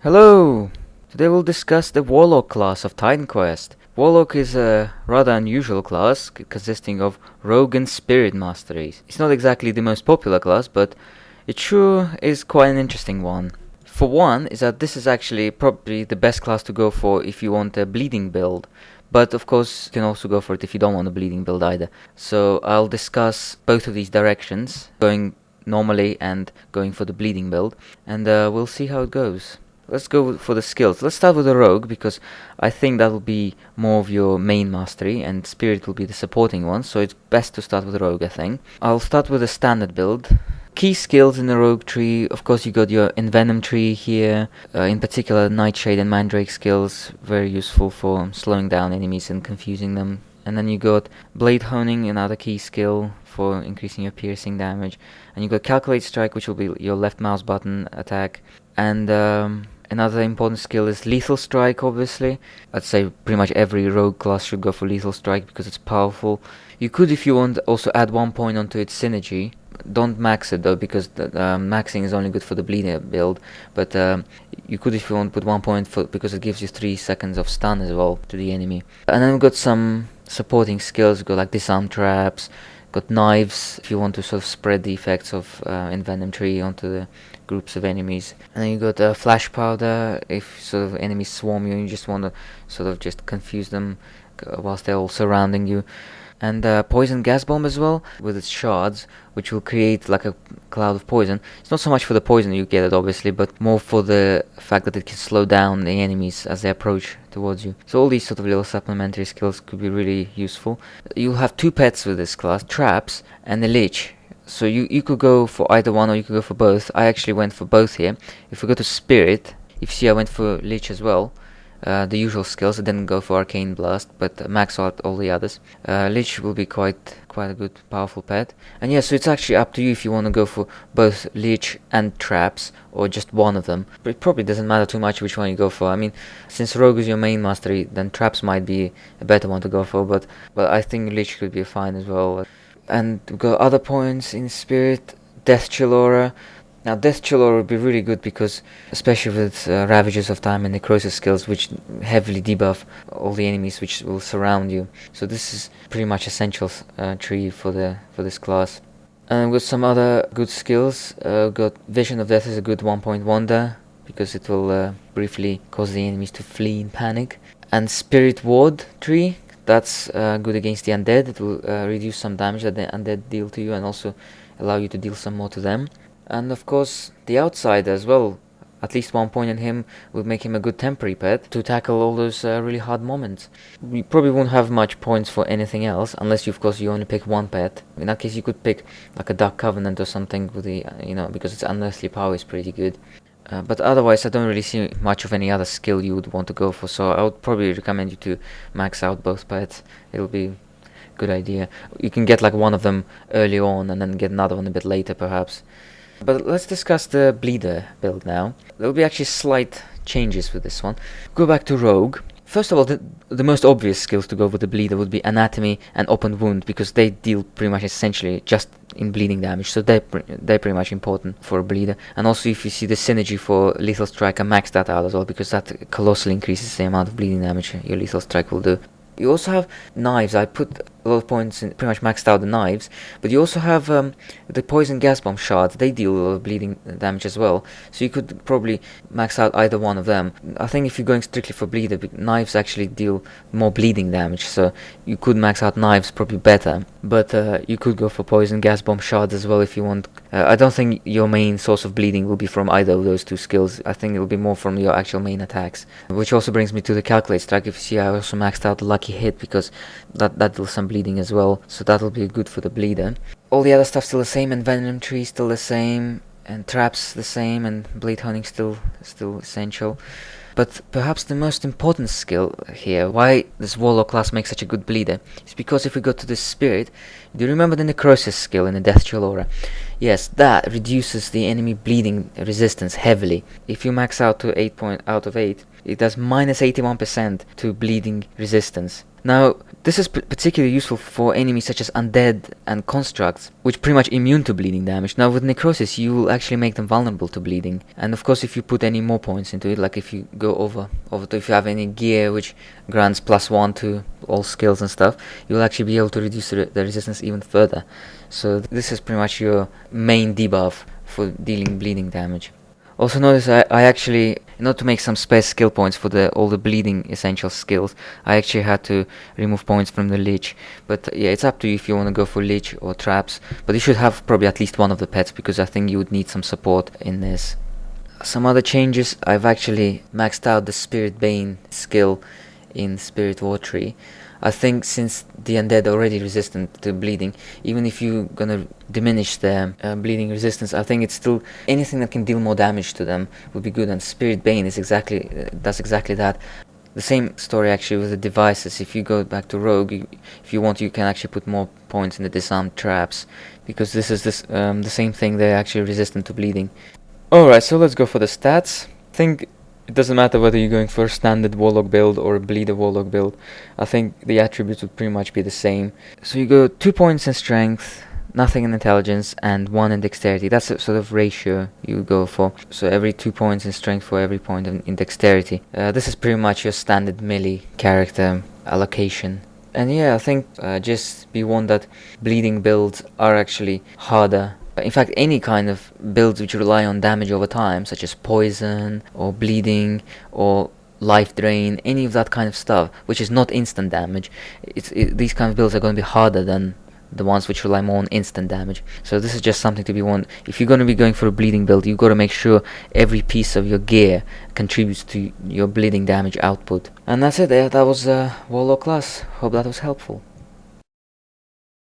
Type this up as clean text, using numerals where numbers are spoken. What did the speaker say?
Hello! Today we'll discuss the Warlock class of Titan Quest. Warlock is a rather unusual class consisting of Rogue and Spirit masteries. It's not exactly the most popular class, but it sure is quite an interesting one. For one, is that this is actually probably the best class to go for if you want a bleeding build. But of course, you can also go for it if you don't want a bleeding build either. So I'll discuss both of these directions, going normally and going for the bleeding build, and we'll see how it goes. Let's go for the skills. Let's start with the Rogue, because I think that will be more of your main mastery, and Spirit will be the supporting one, so it's best to start with the Rogue, I think. I'll start with the standard build. Key skills in the Rogue tree, of course you got your Envenom tree here, in particular Nightshade and Mandrake skills, very useful for slowing down enemies and confusing them. And then you got Blade Honing, another key skill for increasing your piercing damage. And you got Calculate Strike, which will be your left mouse button attack. And another important skill is Lethal Strike, obviously. I'd say pretty much every rogue class should go for Lethal Strike because it's powerful. You could, if you want, also add 1 point onto its synergy. Don't max it though, because maxing is only good for the bleeder build. But you could, if you want, put 1 point for, because it gives you 3 seconds of stun as well to the enemy. And then we've got some supporting skills. We've got like Disarm Traps, got Knives if you want to sort of spread the effects of Envenom Tree onto the groups of enemies. And then you got Flash Powder if sort of enemies swarm you and you just want to sort of just confuse them whilst they're all surrounding you. And Poison Gas Bomb as well, with its shards, which will create like a cloud of poison. It's not so much for the poison you get it, obviously, but more for the fact that it can slow down the enemies as they approach towards you. So all these sort of little supplementary skills could be really useful. You'll have 2 pets with this class, Traps and a Lich. So you could go for either one or you could go for both. I actually went for both here. If we go to Spirit, if you see I went for Lich as well. The usual skills. I didn't go for Arcane Blast, but max out all the others. Lich will be quite a good, powerful pet. And yeah, so it's actually up to you if you want to go for both Lich and Traps, or just one of them. But it probably doesn't matter too much which one you go for. I mean, since Rogue is your main mastery, then Traps might be a better one to go for, but I think Lich could be fine as well. And we've got other points in Spirit. Death Chill Aura. Now Death Chill Aura would be really good because, especially with Ravages of Time and Necrosis skills, which heavily debuff all the enemies which will surround you. So this is pretty much essential tree for this class. And with some other good skills, got Vision of Death is a good 1 point wonder because it will briefly cause the enemies to flee in panic. And Spirit Ward tree, that's good against the undead. It will reduce some damage that the undead deal to you and also allow you to deal some more to them. And of course, the Outsider as well. At least 1 point in him would make him a good temporary pet to tackle all those really hard moments. You probably won't have much points for anything else, unless you, of course, you only pick one pet. In that case, you could pick like a Dark Covenant or something with the, because its unearthly power is pretty good. But otherwise, I don't really see much of any other skill you would want to go for. So I would probably recommend you to max out both pets. It'll be a good idea. You can get like one of them early on and then get another one a bit later, perhaps. But let's discuss the Bleeder build now. There will be actually slight changes with this one. Go back to Rogue. First of all, the most obvious skills to go with the Bleeder would be Anatomy and Open Wound, because they deal pretty much essentially just in bleeding damage, so they're pretty much important for a Bleeder. And also, if you see the synergy for Lethal Strike, I maxed that out as well, because that colossally increases the amount of bleeding damage your Lethal Strike will do. You also have Knives. I put a lot of points in, pretty much maxed out the Knives, but you also have the Poison Gas Bomb shards. They deal a lot of bleeding damage as well, so you could probably max out either one of them. I think if you're going strictly for Bleeder, Knives actually deal more bleeding damage, so you could max out Knives probably better, but you could go for Poison Gas Bomb shards as well if you want. I don't think your main source of bleeding will be from either of those 2 skills. I think it will be more from your actual main attacks, which also brings me to the Calculate Strike. If you see, I also maxed out the Lucky Hit because that deals some bleeding as well, so that'll be good for the Bleeder. All the other stuff still the same, and Envenom Tree still the same, and Traps the same, and Blade Hunting still essential. But perhaps the most important skill here, why this Warlock class makes such a good Bleeder, is because if we go to the Spirit, do you remember the Necrosis skill in the Death Chill Aura? Yes, that reduces the enemy bleeding resistance heavily. If you max out to 8 out of 8, it does minus 81% to bleeding resistance. Now, this is particularly useful for enemies such as undead and constructs, which pretty much immune to bleeding damage. Now, with necrosis, you will actually make them vulnerable to bleeding. And of course, if you put any more points into it, like if you go over to, if you have any gear which grants +1 to all skills and stuff, you will actually be able to reduce the resistance even further. So this is pretty much your main debuff for dealing bleeding damage. Also notice I actually, in order to make some spare skill points for all the bleeding essential skills, I actually had to remove points from the Lich. But yeah, it's up to you if you want to go for Lich or traps. But you should have probably at least one of the pets, because I think you would need some support in this. Some other changes, I've actually maxed out the Spirit Bane skill in Spirit War Tree. I think since the undead are already resistant to bleeding, even if you're gonna diminish their bleeding resistance, I think it's still anything that can deal more damage to them would be good. And Spirit Bane is does exactly that. The same story actually with the devices. If you go back to Rogue, if you want, you can actually put more points in the disarmed traps, because this is the same thing. They're actually resistant to bleeding. Alright, so let's go for the stats. I think it doesn't matter whether you're going for a standard Warlock build or a Bleeder Warlock build. I think the attributes would pretty much be the same. So you go 2 points in strength, nothing in intelligence, and 1 in dexterity. That's the sort of ratio you go for. So every 2 points in strength for every point in dexterity. This is pretty much your standard melee character allocation. And yeah, I think just be warned that bleeding builds are actually harder. In fact, any kind of builds which rely on damage over time, such as poison or bleeding or life drain, any of that kind of stuff, which is not instant damage, these kind of builds are going to be harder than the ones which rely more on instant damage. So this is just something to be warned. If you're going to be going for a bleeding build, you've got to make sure every piece of your gear contributes to your bleeding damage output. And that's it. That was Warlock class. Hope that was helpful.